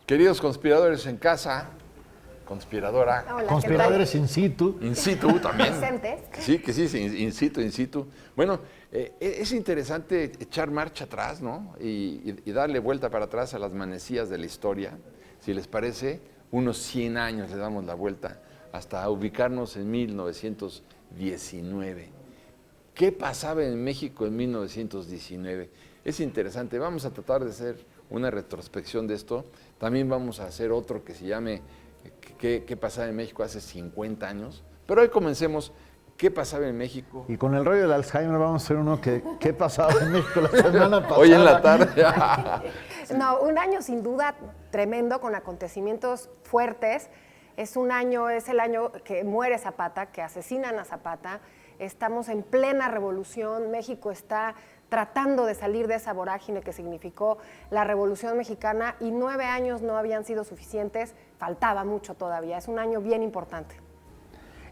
Queridos conspiradores en casa, conspiradora. Hola, Conspiradores in situ. In situ también. Presentes. Sí, que sí, in situ. Bueno, es interesante echar marcha atrás, ¿no? Y darle vuelta para atrás a las manecillas de la historia. Si les parece, unos 100 años le damos la vuelta hasta ubicarnos en 1919. ¿Qué pasaba en México en 1919? Es interesante. Vamos a tratar de hacer una retrospección de esto. También vamos a hacer otro que se llame ¿Qué pasaba en México hace 50 años? Pero hoy comencemos. ¿Qué pasaba en México? Y con el rollo del Alzheimer vamos a hacer uno que ¿qué pasaba en México la semana pasada? Hoy en la tarde. No, un año sin duda tremendo, con acontecimientos fuertes. Es el año que muere Zapata, que asesinan a Zapata. Estamos en plena revolución. México está tratando de salir de esa vorágine que significó la Revolución Mexicana, y 9 años no habían sido suficientes. Faltaba mucho todavía. Es un año bien importante.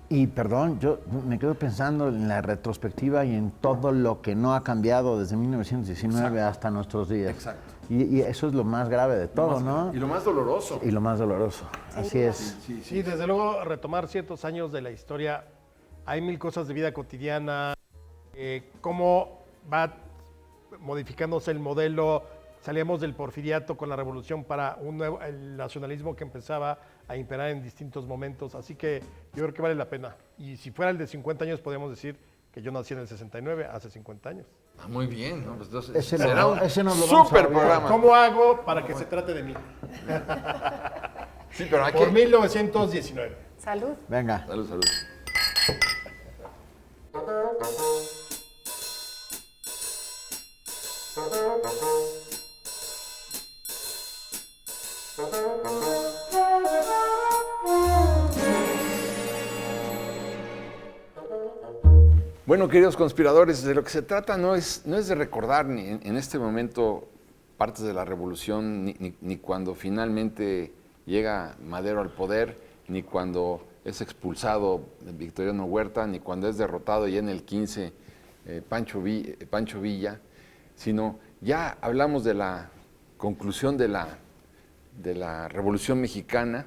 Y perdón, yo me quedo pensando en la retrospectiva y en todo lo que no ha cambiado desde 1919 hasta nuestros días. Exacto. Y eso es lo más grave de todo, ¿no? Y lo más doloroso. Y lo más doloroso. Así es. Sí, desde luego retomar ciertos años de la historia. Hay mil cosas de vida cotidiana, cómo va modificándose el modelo. Salíamos del porfiriato con la revolución para el nacionalismo que empezaba a imperar en distintos momentos. Así que yo creo que vale la pena. Y si fuera el de 50 años, podríamos decir que yo nací en el 69, hace 50 años. Ah, muy bien, ¿no? Pues entonces, Ese será nos lo vamos súper a ver. programa. ¿Cómo hago para que se trate de mí? Sí, pero hay Por que... 1919. Salud. Venga. Salud, salud. Bueno, queridos conspiradores, de lo que se trata no es de recordar ni en este momento partes de la revolución, ni cuando finalmente llega Madero al poder, ni cuando es expulsado Victoriano Huerta, ni cuando es derrotado ya en el 15 Pancho Villa, sino ya hablamos de la conclusión de la Revolución Mexicana,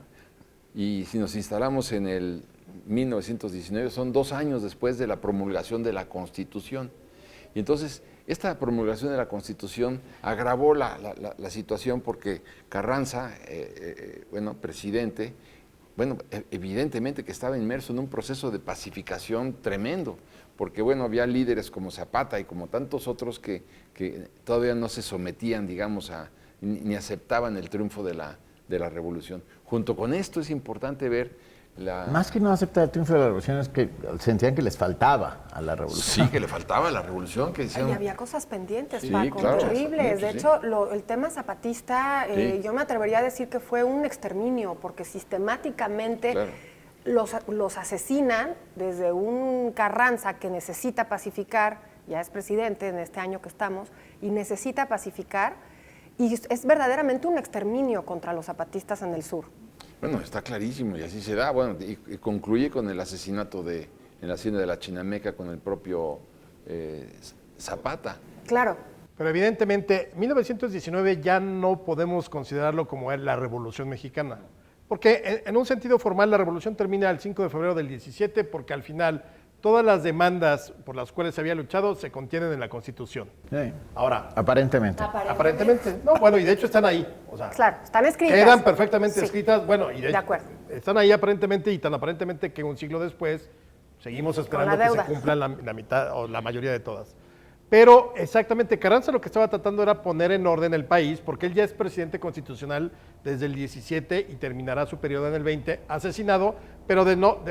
y si nos instalamos en el 1919, son 2 años después de la promulgación de la Constitución. Y entonces, esta promulgación de la Constitución agravó la situación porque Carranza, presidente, evidentemente que estaba inmerso en un proceso de pacificación tremendo, porque había líderes como Zapata y como tantos otros que todavía no se sometían, digamos, ni aceptaban el triunfo de la revolución. Junto con esto es importante ver Más que no aceptar el triunfo de la revolución es que sentían que les faltaba a la revolución. Sí, que le faltaba a la revolución. Que decían... Y había cosas pendientes, Sí, Paco, claro, terribles. sí, De hecho, el tema zapatista, Sí. yo me atrevería a decir que fue un exterminio, porque sistemáticamente los asesinan, desde un Carranza que necesita pacificar, ya es presidente en este año que estamos, y necesita pacificar, y es verdaderamente un exterminio contra los zapatistas en el sur. Bueno, está clarísimo y así se da. Bueno, y concluye con el asesinato en la hacienda de la Chinameca con el propio Zapata. Claro. Pero evidentemente, 1919 ya no podemos considerarlo como la Revolución Mexicana. Porque en un sentido formal la revolución termina el 5 de febrero del 17, porque al final todas las demandas por las cuales se había luchado se contienen en la Constitución. Sí. Ahora, Aparentemente. aparentemente, no, bueno, y de hecho están ahí. O sea, Claro, están escritas. quedan perfectamente Sí. escritas, bueno, y De acuerdo. están ahí aparentemente, y tan aparentemente que un siglo después seguimos esperando la que deuda. se cumplan la mitad o la mayoría de todas. Pero exactamente, Carranza lo que estaba tratando era poner en orden el país, porque él ya es presidente constitucional desde el 17 y terminará su periodo en el 20, asesinado, pero de no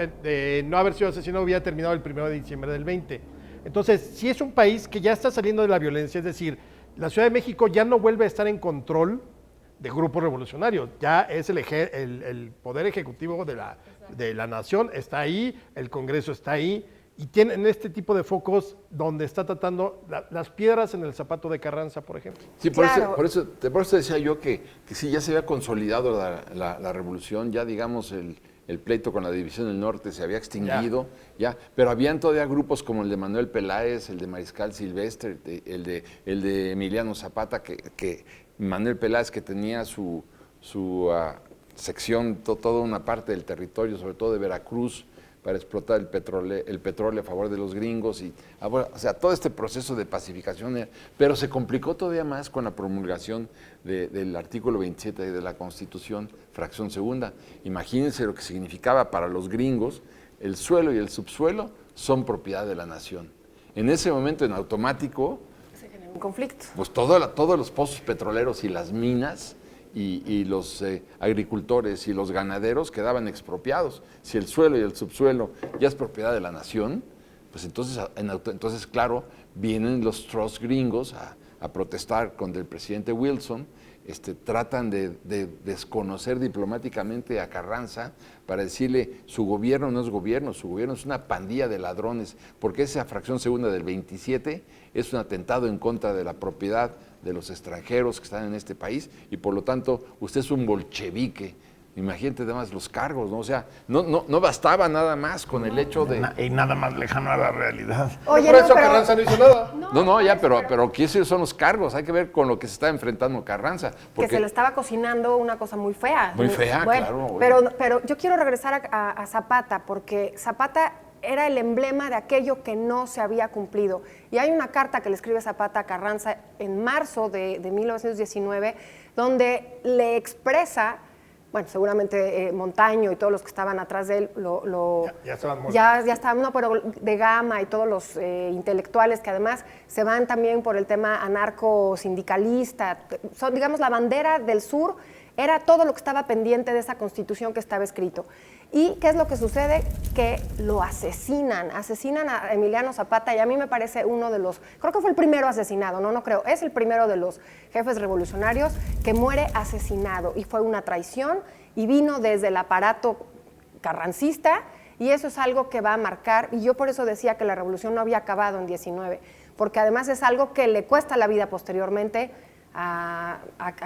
haber sido asesinado había terminado el 1 de diciembre del 20. Entonces, sí es un país que ya está saliendo de la violencia, es decir, la Ciudad de México ya no vuelve a estar en control de grupos revolucionarios, ya es el poder ejecutivo de la nación, está ahí, el Congreso está ahí, y tienen este tipo de focos donde está tratando las piedras en el zapato de Carranza, por ejemplo. Sí, por Claro. eso decía yo que sí, ya se había consolidado la revolución, ya digamos el pleito con la División del Norte se había extinguido, ya, pero habían todavía grupos como el de Manuel Peláez, el de Mariscal Silvestre, el de Emiliano Zapata, que Manuel Peláez, que tenía su sección, toda una parte del territorio, sobre todo de Veracruz, para explotar el petróleo a favor de los gringos. O sea, todo este proceso de pacificación, pero se complicó todavía más con la promulgación del artículo 27 de la Constitución, fracción segunda. Imagínense lo que significaba para los gringos: el suelo y el subsuelo son propiedad de la nación. En ese momento, en automático, Se genera un conflicto. pues todos los pozos petroleros y las minas y los agricultores y los ganaderos quedaban expropiados. Si el suelo y el subsuelo ya es propiedad de la nación, pues entonces claro, vienen los trusts gringos a protestar contra el presidente Wilson. Tratan de desconocer diplomáticamente a Carranza para decirle: su gobierno no es gobierno, su gobierno es una pandilla de ladrones, porque esa fracción segunda del 27 es un atentado en contra de la propiedad de los extranjeros que están en este país, y por lo tanto usted es un bolchevique. Imagínate además los cargos, ¿no? O sea, no bastaba nada más con el hecho de... Y nada más lejano a la realidad. Oye, por eso pero- Carranza no hizo nada. Pero ¿qué son los cargos? Hay que ver con lo que se está enfrentando Carranza. Que se le estaba cocinando una cosa muy fea. Muy fea, claro. Pero yo quiero regresar a Zapata, porque Zapata era el emblema de aquello que no se había cumplido. Y hay una carta que le escribe Zapata a Carranza en marzo de 1919, donde le expresa, bueno, seguramente Montaño y todos los que estaban atrás de él Ya estaban muertos. ya estaban, no, pero de Gama y todos los intelectuales que además se van también por el tema anarco-sindicalista. Son, digamos, la bandera del sur era todo lo que estaba pendiente de esa Constitución que estaba escrito. ¿Y qué es lo que sucede? Que lo asesinan a Emiliano Zapata, y a mí me parece uno de los, creo que fue el primero asesinado, no creo, es el primero de los jefes revolucionarios que muere asesinado, y fue una traición, y vino desde el aparato carrancista, y eso es algo que va a marcar, y yo por eso decía que la revolución no había acabado en 19, porque además es algo que le cuesta la vida posteriormente a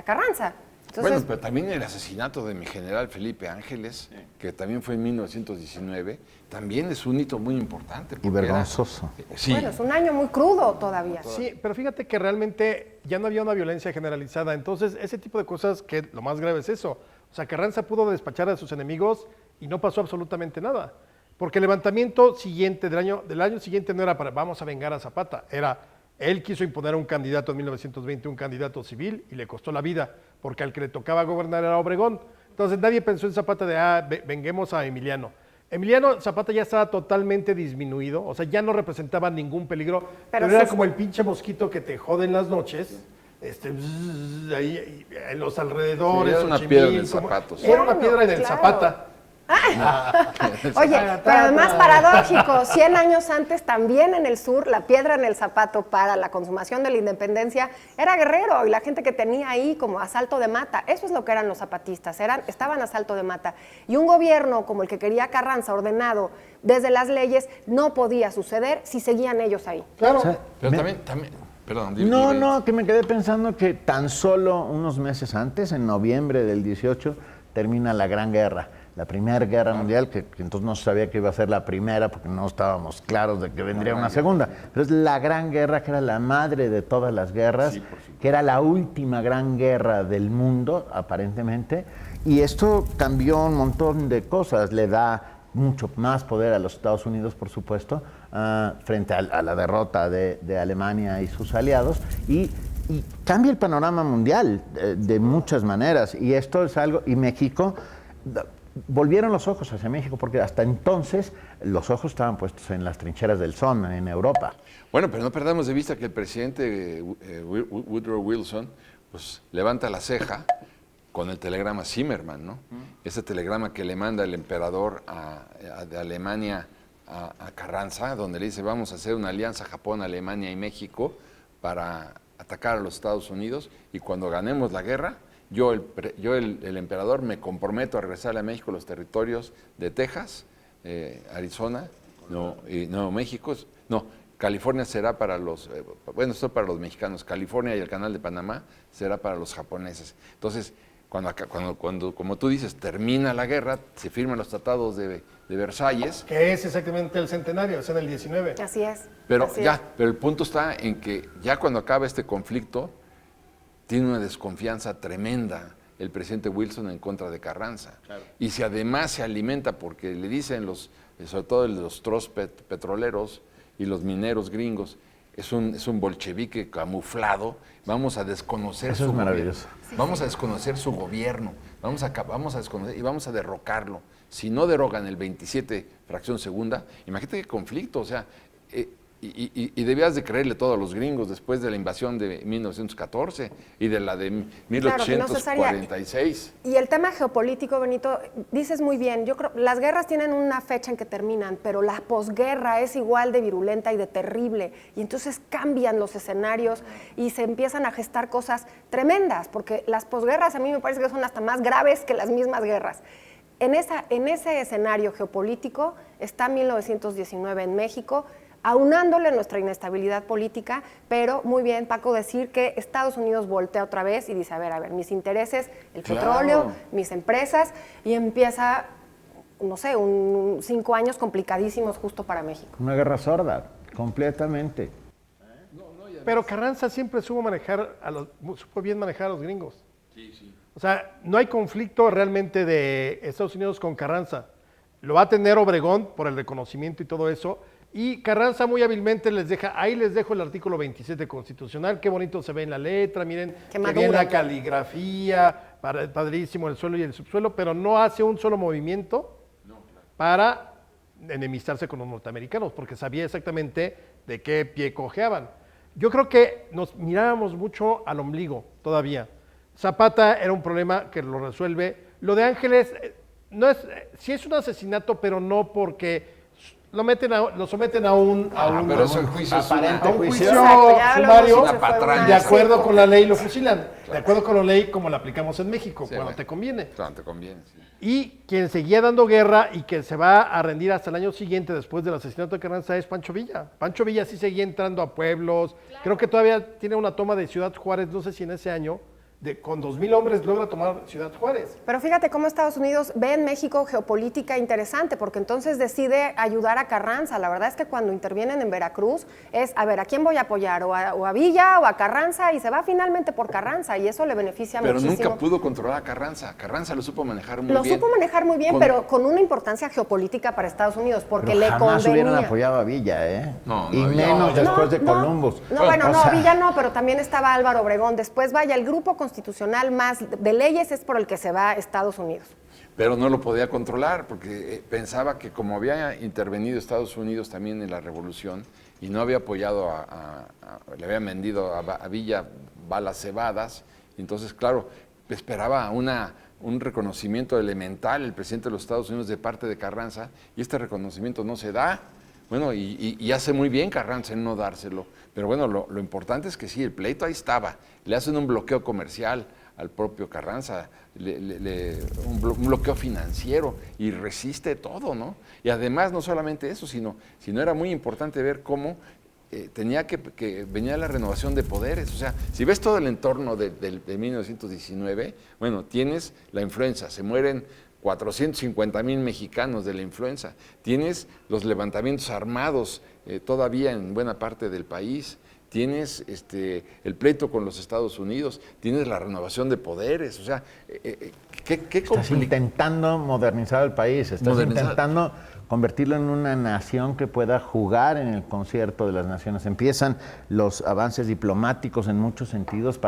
Carranza. Entonces, Bueno, pero también el asesinato de mi general Felipe Ángeles, que también fue en 1919, también es un hito muy importante. Y porque vergonzoso. Sí, bueno, es un año muy crudo todavía. Sí, pero fíjate que realmente ya no había una violencia generalizada. Entonces, ese tipo de cosas, que lo más grave es eso. O sea, Carranza pudo despachar a sus enemigos y no pasó absolutamente nada. Porque el levantamiento siguiente del año siguiente no era para vamos a vengar a Zapata, era él quiso imponer a un candidato en 1920, un candidato civil, y le costó la vida, porque al que le tocaba gobernar era Obregón. Entonces nadie pensó en Zapata de, venguemos a Emiliano. Emiliano Zapata ya estaba totalmente disminuido, o sea, ya no representaba ningún peligro, pero era como el pinche mosquito que te jode en las noches, ahí en los alrededores. Sí, era una Xochimilco, piedra en el zapato, sí. Era una Bueno, piedra en el claro. Zapata. Oye, pero además paradójico, 100 años antes también en el sur, la piedra en el zapato para la consumación de la independencia era Guerrero, y la gente que tenía ahí como asalto de mata, eso es lo que eran los zapatistas, estaban a asalto de mata. Y un gobierno como el que quería Carranza, ordenado desde las leyes, no podía suceder si seguían ellos ahí. Claro. O sea, pero también, perdón, dime. No, que me quedé pensando que tan solo unos meses antes, en noviembre del 18, termina la Gran Guerra, la Primera Guerra Mundial, que entonces no se sabía que iba a ser la primera porque no estábamos claros de que vendría una segunda. Pero es la Gran Guerra, que era la madre de todas las guerras, que era la última gran guerra del mundo, aparentemente, y esto cambió un montón de cosas, le da mucho más poder a los Estados Unidos, por supuesto, frente a la derrota de Alemania y sus aliados, y cambia el panorama mundial de muchas maneras. Y esto es algo, y México, volvieron los ojos hacia México, porque hasta entonces los ojos estaban puestos en las trincheras del Somme, en Europa. Bueno, pero no perdamos de vista que el presidente Woodrow Wilson pues levanta la ceja con el telegrama Zimmerman, ¿no? Ese telegrama que le manda el emperador de Alemania a Carranza, donde le dice: vamos a hacer una alianza Japón, Alemania y México para atacar a los Estados Unidos, y cuando ganemos la guerra, yo el emperador, me comprometo a regresarle a México los territorios de Texas, Arizona, Nuevo México, California será para los, esto para los mexicanos, California y el Canal de Panamá será para los japoneses. Entonces, cuando, como tú dices, termina la guerra, se firman los tratados de Versalles. Que es exactamente el centenario, es en el 19. Así es. Pero así es. pero el punto está en que ya cuando acaba este conflicto, tiene una desconfianza tremenda el presidente Wilson en contra de Carranza. Claro. Y si además se alimenta, porque le dicen sobre todo los trust petroleros y los mineros gringos, es un bolchevique camuflado, vamos a desconocer Eso es maravilloso. Vamos a desconocer su gobierno, vamos a desconocer y vamos a derrocarlo. Si no derogan el 27 fracción segunda, imagínate qué conflicto, o sea, y debías de creerle todo a los gringos después de la invasión de 1914 y de la de 1846. Y el tema geopolítico, Benito, dices muy bien, yo creo las guerras tienen una fecha en que terminan, pero la posguerra es igual de virulenta y de terrible, y entonces cambian los escenarios y se empiezan a gestar cosas tremendas, porque las posguerras a mí me parece que son hasta más graves que las mismas guerras. En ese escenario geopolítico está 1919 en México, aunándole nuestra inestabilidad política, pero muy bien, Paco, decir que Estados Unidos voltea otra vez y dice, a ver, mis intereses, el petróleo, mis empresas, y empieza, no sé, 5 años complicadísimos justo para México. Una guerra sorda, completamente. Pero Carranza siempre supo bien manejar a los gringos. Sí. O sea, no hay conflicto realmente de Estados Unidos con Carranza. Lo va a tener Obregón por el reconocimiento y todo eso. Y Carranza muy hábilmente les dejo el artículo 27 constitucional, qué bonito se ve en la letra, miren, qué bien la caligrafía, padrísimo el suelo y el subsuelo, pero no hace un solo movimiento para enemistarse con los norteamericanos, porque sabía exactamente de qué pie cojeaban. Yo creo que nos mirábamos mucho al ombligo todavía. Zapata era un problema que lo resuelve. Lo de Ángeles, sí es un asesinato, pero no porque lo someten a un pero eso juicio aparente juicio sumario, de acuerdo con la ley lo fusilan, de acuerdo con la ley como la aplicamos en México, cuando te conviene. Cuando te conviene, sí. Y quien seguía dando guerra y que se va a rendir hasta el año siguiente después del asesinato de Carranza es Pancho Villa. Pancho Villa sí seguía entrando a pueblos, creo que todavía tiene una toma de Ciudad Juárez, no sé si en ese año, con 2,000 hombres logra tomar Ciudad Juárez. Pero fíjate cómo Estados Unidos ve en México geopolítica interesante, porque entonces decide ayudar a Carranza. La verdad es que cuando intervienen en Veracruz es, a ver, ¿a quién voy a apoyar? O a Villa o a Carranza, y se va finalmente por Carranza, y eso le beneficia muchísimo. Pero nunca pudo controlar a Carranza. Carranza lo supo manejar muy bien. Lo supo manejar muy bien, pero con una importancia geopolítica para Estados Unidos, porque pero le jamás convenía. hubieran apoyado a Villa, ¿eh? No, y menos después de Columbus. Villa no, pero también estaba Álvaro Obregón. Después, el grupo constitucional más de leyes es por el que se va a Estados Unidos. Pero no lo podía controlar porque pensaba que como había intervenido Estados Unidos también en la revolución y no había apoyado le habían vendido a Villa balas cebadas, entonces claro, esperaba un reconocimiento elemental el presidente de los Estados Unidos de parte de Carranza, y este reconocimiento no se da. Bueno, y hace muy bien Carranza en no dárselo. Pero bueno, lo importante es que sí, el pleito ahí estaba. Le hacen un bloqueo comercial al propio Carranza, un bloqueo financiero, y resiste todo, ¿no? Y además no solamente eso, sino era muy importante ver cómo tenía que venía la renovación de poderes. O sea, si ves todo el entorno de 1919, bueno, tienes la influenza, se mueren 450,000 mexicanos de la influenza, tienes los levantamientos armados todavía en buena parte del país, tienes el pleito con los Estados Unidos, tienes la renovación de poderes, o sea, estás intentando modernizar el país, estás intentando convertirlo en una nación que pueda jugar en el concierto de las naciones. Empiezan los avances diplomáticos en muchos sentidos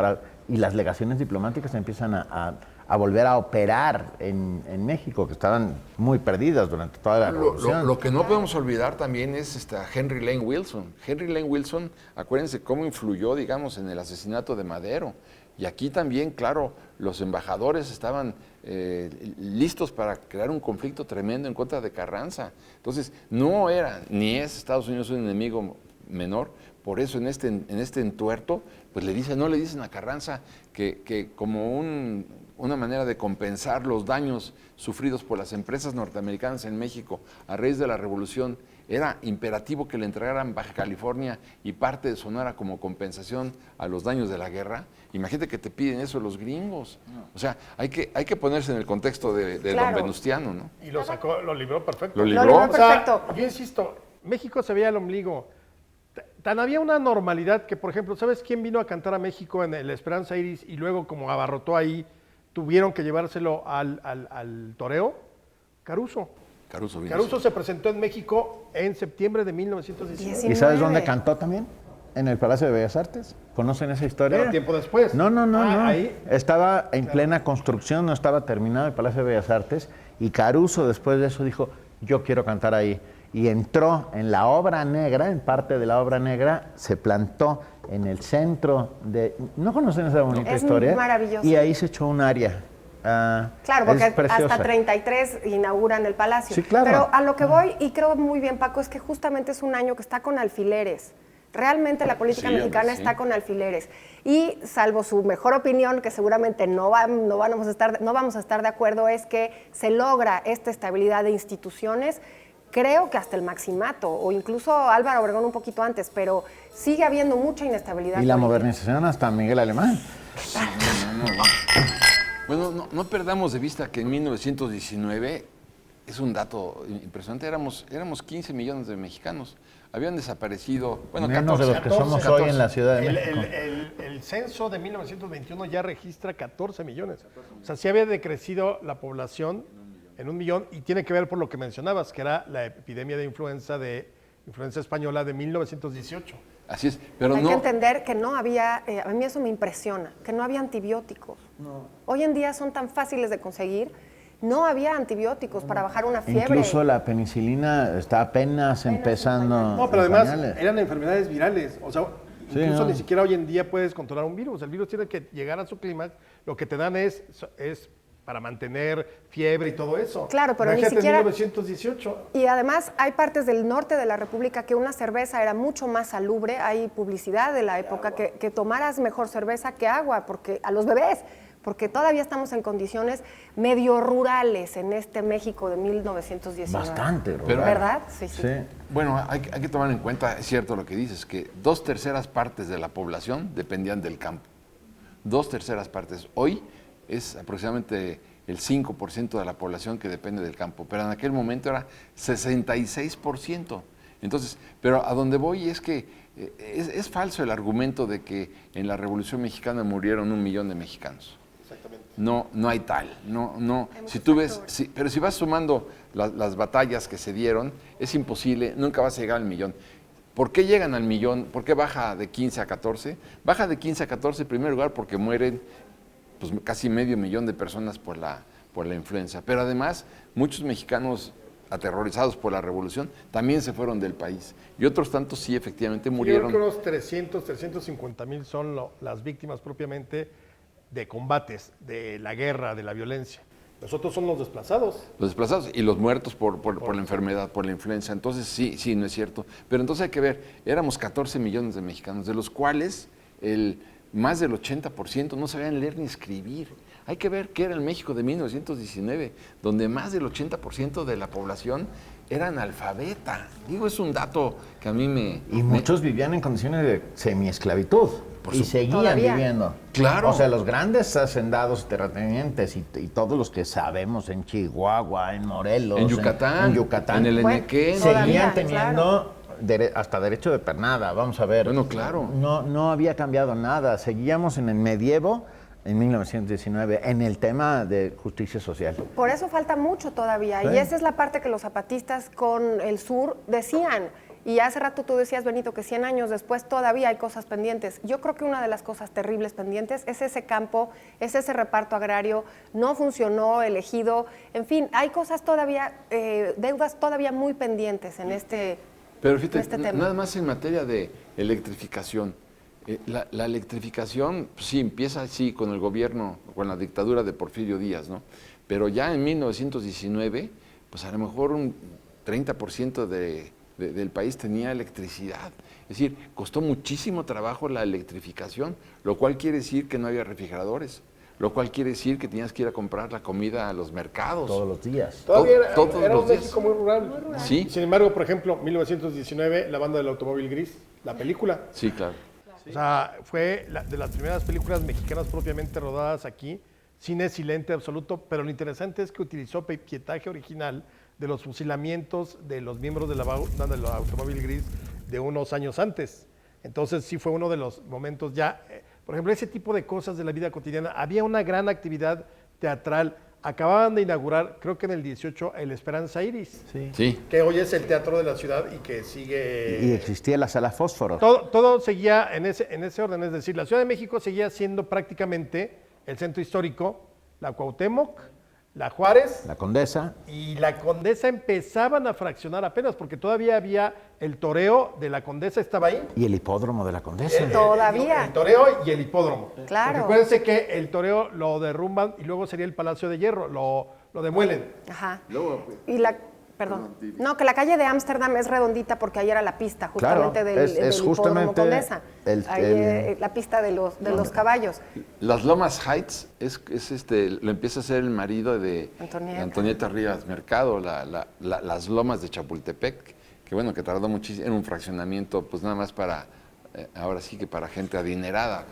y las legaciones diplomáticas empiezan a volver a operar en México, que estaban muy perdidas durante toda la revolución. Lo que no podemos olvidar también es Henry Lane Wilson. Henry Lane Wilson, acuérdense cómo influyó, digamos, en el asesinato de Madero. Y aquí también, claro, los embajadores estaban listos para crear un conflicto tremendo en contra de Carranza. Entonces, no era ni es Estados Unidos un enemigo menor. Por eso en este entuerto, pues no le dicen a Carranza que como una manera de compensar los daños sufridos por las empresas norteamericanas en México a raíz de la revolución, era imperativo que le entregaran Baja California y parte de Sonora como compensación a los daños de la guerra. Imagínate que te piden eso los gringos. O sea, hay que ponerse en el contexto de claro. Don Venustiano, ¿no? Y lo libró perfecto. Lo libró perfecto. O sea, yo insisto, México se veía el ombligo. Tan había una normalidad que, por ejemplo, ¿sabes quién vino a cantar a México en el Esperanza Iris y luego como abarrotó ahí tuvieron que llevárselo al toreo, Caruso. Caruso vino. Caruso se presentó en México en septiembre de 1919. ¿Y sabes dónde cantó también? En el Palacio de Bellas Artes. ¿Conocen esa historia? Pero tiempo después. No. Ahí. Estaba en plena construcción, no estaba terminado el Palacio de Bellas Artes, y Caruso después de eso dijo, yo quiero cantar ahí. Y entró en la obra negra, en parte de la obra negra, se plantó en el centro de... ¿No conocen esa bonita historia? Es maravilloso. Y ahí se echó un aria. Claro, porque hasta 33 inauguran el palacio. Sí, claro. Pero a lo que voy, y creo muy bien, Paco, es que justamente es un año que está con alfileres. Realmente la política mexicana está con alfileres. Y salvo su mejor opinión, que seguramente no vamos a estar de acuerdo, es que se logra esta estabilidad de instituciones, creo que hasta el maximato, o incluso Álvaro Obregón un poquito antes, pero sigue habiendo mucha inestabilidad. Y la modernización hasta Miguel Alemán. Bueno, no perdamos de vista que en 1919 es un dato impresionante. Éramos 15 millones de mexicanos. Habían desaparecido, bueno, menos 14, de los que somos hoy en la Ciudad de México. El censo de 1921 ya registra 14 millones. O sea, sí había decrecido la población en 1 millón, y tiene que ver por lo que mencionabas, que era la epidemia de influenza española de 1918. Así es, pero Hay no... que entender que no había, a mí eso me impresiona, que no había antibióticos. Hoy en día son tan fáciles de conseguir. No había antibióticos para bajar una fiebre. Incluso la penicilina está apenas empezando. No, pero en además pañales. eran enfermedades virales. O sea, Sí, incluso no. ni siquiera hoy en día puedes controlar un virus. El virus tiene que llegar a su clímax. Lo que te dan es para mantener fiebre y todo eso. Claro, pero Imagínate ni siquiera... en 1918. Y además hay partes del norte de la República que una cerveza era mucho más salubre. Hay publicidad de la época que tomaras mejor cerveza que agua, porque a los bebés, porque todavía estamos en condiciones medio rurales en este México de 1919. Bastante, Pero- ¿Verdad? Sí. Bueno, hay que tomar en cuenta, es cierto lo que dices, que 2/3 partes de la población dependían del campo. 2/3 partes. Hoy es aproximadamente el 5% de la población que depende del campo, pero en aquel momento era 66%. Entonces, pero a donde voy es que es falso el argumento de que en la Revolución Mexicana murieron 1 millón de mexicanos. Exactamente. No hay tal, no. Si tú ves, pero si vas sumando las batallas que se dieron, es imposible, nunca vas a llegar al millón. ¿Por qué llegan al millón? ¿Por qué baja de 15 a 14? Baja de 15 a 14 en primer lugar porque mueren pues, casi 500,000 de personas por la influenza. Pero además, muchos mexicanos aterrorizados por la revolución también se fueron del país. Y otros tantos sí, efectivamente, Yo murieron. creo que unos 350,000 son las víctimas propiamente de combates, de la guerra, de la violencia. Los otros son los desplazados. Los desplazados y los muertos por la enfermedad, por la influenza. Entonces, sí, no es cierto. Pero entonces hay que ver, éramos 14 millones de mexicanos, de los cuales más del 80% no sabían leer ni escribir. Hay que ver qué era el México de 1919, donde más del 80% de la población era analfabeta. Digo, es un dato que a mí Y muchos vivían en condiciones de semiesclavitud. Y seguían Todavía. viviendo. Claro. O sea, los grandes hacendados terratenientes y todos los que sabemos en Chihuahua, en Morelos, En Yucatán, Yucatán, en el Bueno, Enequén. todavía, seguían teniendo hasta derecho de pernada. Vamos a ver. Bueno, claro. No había cambiado nada. Seguíamos en el medievo, en 1919, en el tema de justicia social. Por eso falta mucho todavía. Sí. Y esa es la parte que los zapatistas con el sur decían. Y hace rato tú decías, Benito, que 100 años después todavía hay cosas pendientes. Yo creo que una de las cosas terribles pendientes es ese campo, es ese reparto agrario, no funcionó, elegido. En fin, hay cosas todavía, deudas todavía muy pendientes en este, Pero fíjate, este tema. nada más en materia de electrificación. La electrificación, pues, sí, empieza así con el gobierno, con la dictadura de Porfirio Díaz, ¿no? Pero ya en 1919, pues a lo mejor un 30% del país tenía electricidad. Es decir, costó muchísimo trabajo la electrificación, lo cual quiere decir que no había refrigeradores, lo cual quiere decir que tenías que ir a comprar la comida a los mercados. Todos los días. Todavía Todos era los un días. México muy rural. Sí. Sin embargo, por ejemplo, 1919, la banda del automóvil gris, la película. Sí, claro. O sea, fue de las primeras películas mexicanas propiamente rodadas aquí, cine silente absoluto, pero lo interesante es que utilizó pietaje original de los fusilamientos de los miembros de la banda del automóvil gris de unos años antes. Entonces sí fue uno de los momentos ya, por ejemplo, ese tipo de cosas de la vida cotidiana. Había una gran actividad teatral. Acababan de inaugurar, creo que en el 18, el Esperanza Iris, Sí. que hoy es el teatro de la ciudad y que sigue... Y existía la sala Fósforo. Todo seguía en ese orden, es decir, la Ciudad de México seguía siendo prácticamente el centro histórico, la Cuauhtémoc, la Juárez, La Condesa. y la Condesa empezaban a fraccionar apenas, porque todavía había el toreo de la Condesa, estaba ahí. Y el hipódromo de la Condesa. Todavía. El toreo y el hipódromo. Claro. Porque acuérdense que el toreo lo derrumban y luego sería el Palacio de Hierro, lo demuelen. Ajá. Luego, pues, Y la, perdón. No, que la calle de Ámsterdam es redondita porque ahí era la pista justamente Claro, del es hipódromo justamente Condesa. Ahí, la pista de los caballos. Las Lomas Heights lo empieza a hacer el marido de Antonieta. Rivas Mercado, las Lomas de Chapultepec, que bueno, que tardó muchísimo, era un fraccionamiento pues nada más para, ahora sí que para gente adinerada,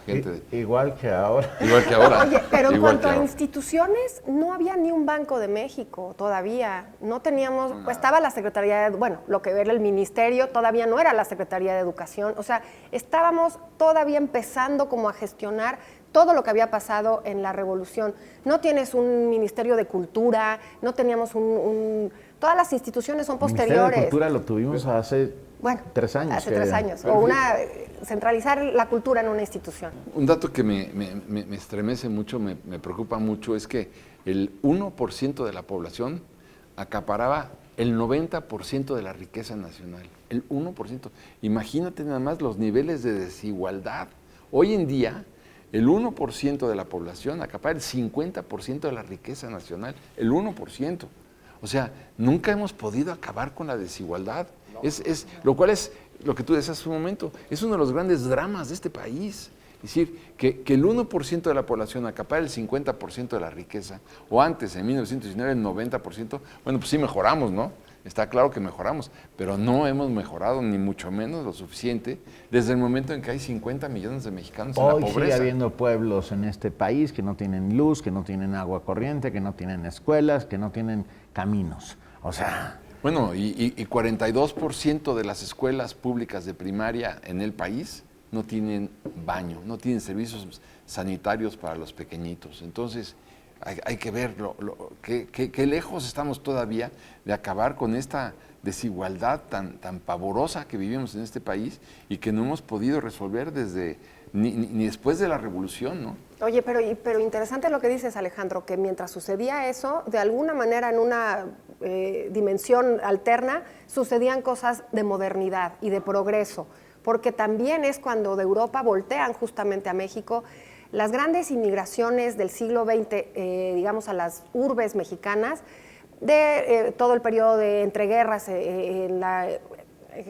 Igual que ahora. igual que ahora. Oye, pero en igual cuanto que a ahora. instituciones, no había ni un Banco de México todavía. No teníamos, pues estaba la Secretaría de, bueno, lo que era el ministerio, todavía no era la Secretaría de Educación. O sea, estábamos todavía empezando como a gestionar todo lo que había pasado en la Revolución. No tienes un Ministerio de Cultura, no teníamos todas las instituciones son El Ministerio de posteriores. Cultura lo tuvimos hace 3 años. Hace 3 años. O centralizar la cultura en una institución. Un dato que me estremece mucho, me preocupa mucho, es que el 1% de la población acaparaba el 90% de la riqueza nacional. El 1%. Imagínate nada más los niveles de desigualdad. Hoy en día, el 1% de la población acapara el 50% de la riqueza nacional. El 1%. O sea, nunca hemos podido acabar con la desigualdad. Lo cual es lo que tú decías hace un momento, es uno de los grandes dramas de este país. Es decir, que el 1% de la población acapara el 50% de la riqueza, o antes, en 1919, el 90%, bueno, pues sí mejoramos, ¿no? Está claro que mejoramos, pero no hemos mejorado ni mucho menos lo suficiente desde el momento en que hay 50 millones de mexicanos en la Hoy pobreza. sigue habiendo pueblos en este país que no tienen luz, que no tienen agua corriente, que no tienen escuelas, que no tienen caminos. O sea... Bueno, y 42% de las escuelas públicas de primaria en el país no tienen baño, no tienen servicios sanitarios para los pequeñitos. Entonces, hay que ver qué lejos estamos todavía de acabar con esta desigualdad tan pavorosa que vivimos en este país y que no hemos podido resolver ni después de la revolución, ¿no? Oye, pero interesante lo que dices, Alejandro, que mientras sucedía eso, de alguna manera en una dimensión alterna, sucedían cosas de modernidad y de progreso, porque también es cuando de Europa voltean justamente a México. Las grandes inmigraciones del siglo XX, digamos, a las urbes mexicanas, de todo el periodo de entreguerras en la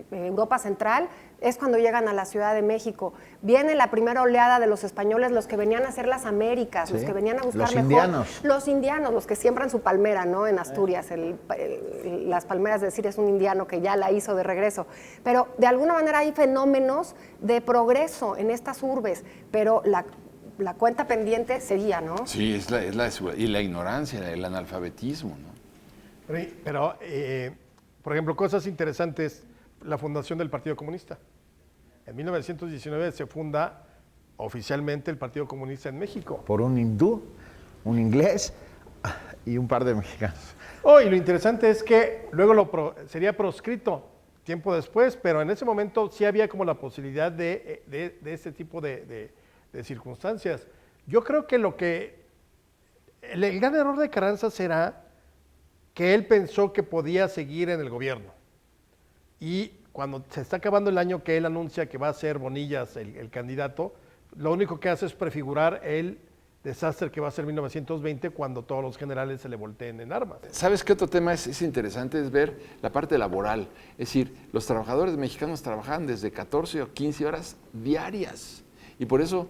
Europa Central, es cuando llegan a la Ciudad de México. Viene la primera oleada de los españoles, los que venían a hacer las Américas, Sí. los que venían a buscar Los mejor. indianos. Los indianos, los que siembran su palmera, ¿no? En Asturias, las palmeras, es decir, es un indiano que ya la hizo de regreso. Pero de alguna manera hay fenómenos de progreso en estas urbes, pero la cuenta pendiente seguía, ¿no? Sí, y la ignorancia, el analfabetismo, ¿no? Pero, por ejemplo, cosas interesantes, la fundación del Partido Comunista. En 1919 se funda oficialmente el Partido Comunista en México. Por un hindú, un inglés y un par de mexicanos. Oh, y lo interesante es que luego sería proscrito tiempo después, pero en ese momento sí había como la posibilidad de ese tipo de circunstancias. Yo creo que el gran error de Carranza será que él pensó que podía seguir en el gobierno. Y cuando se está acabando el año que él anuncia que va a ser Bonillas el candidato, lo único que hace es prefigurar el desastre que va a ser 1920 cuando todos los generales se le volteen en armas. ¿Sabes qué otro tema es interesante? Es ver la parte laboral. Es decir, los trabajadores mexicanos trabajaban desde 14 o 15 horas diarias. Y por eso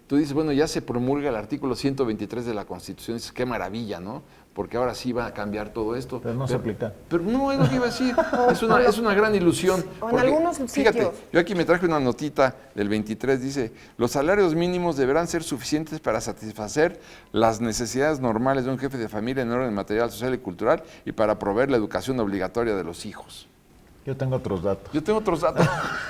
tú dices, bueno, ya se promulga el artículo 123 de la Constitución. Dices, qué maravilla, ¿no? Porque ahora sí va a cambiar todo esto. Pero no se aplica. Pero no es lo que iba a decir. Es una gran ilusión. O en algunos fíjate, sitios. yo aquí me traje una notita del 23, dice, los salarios mínimos deberán ser suficientes para satisfacer las necesidades normales de un jefe de familia en orden material, social y cultural y para proveer la educación obligatoria de los hijos. Yo tengo otros datos. Yo tengo otros datos.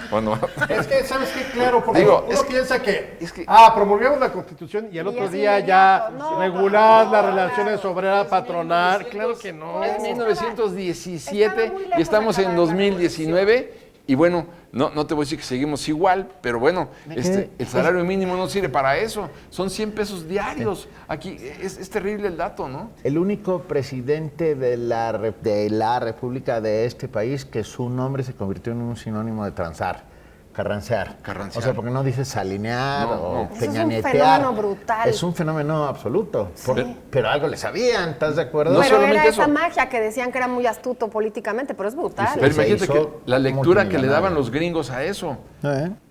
Bueno, Es que, ¿sabes qué? Claro, porque Digo, uno piensa que, es que- promulgamos la Constitución y el Y otro es día inmediato. ya No, regular no, las no, relaciones claro. obrera-patronal. Claro que no. es 1917 Estaba muy lejos y estamos de en acabar la 2019 y bueno, no te voy a decir que seguimos igual, pero bueno, el salario mínimo no sirve para eso. Son 100 pesos diarios. Aquí es terrible el dato, ¿no? El único presidente de la República de este país que su nombre se convirtió en un sinónimo de transar, carrancear. Carrancear. O sea, porque no dices alinear No, o no. Eso es un peñanetear. fenómeno brutal. Es un fenómeno absoluto. Sí. Pero algo le sabían, ¿estás de acuerdo? No Pero solamente era esa eso. magia que decían que era muy astuto políticamente, pero es brutal. Pero se imagínate hizo que la lectura que le multimillonario. daban los gringos a eso.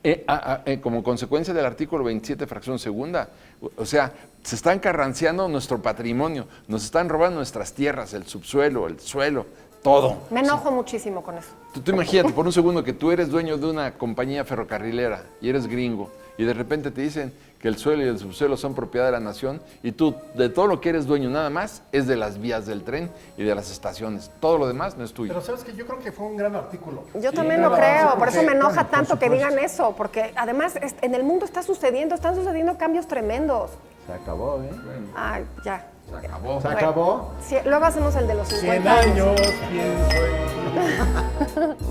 ¿Eh? Como consecuencia del artículo 27, fracción segunda. O sea, se están carranceando nuestro patrimonio, nos están robando nuestras tierras, el subsuelo, el suelo, todo. Me enojo muchísimo con eso. Tú imagínate por un segundo que tú eres dueño de una compañía ferrocarrilera y eres gringo y de repente te dicen que el suelo y el subsuelo son propiedad de la nación y tú de todo lo que eres dueño nada más es de las vías del tren y de las estaciones. Todo lo demás no es tuyo. Pero sabes que yo creo que fue un gran artículo. Yo también Un lo gran creo, avance por eso porque- me enoja bueno, por tanto que supuesto. digan eso, porque además en el mundo están sucediendo cambios tremendos. Se acabó, ¿eh? Ay, ya. Se acabó. Se acabó. Sí, luego hacemos el de los 100 50 años, pienso en ti.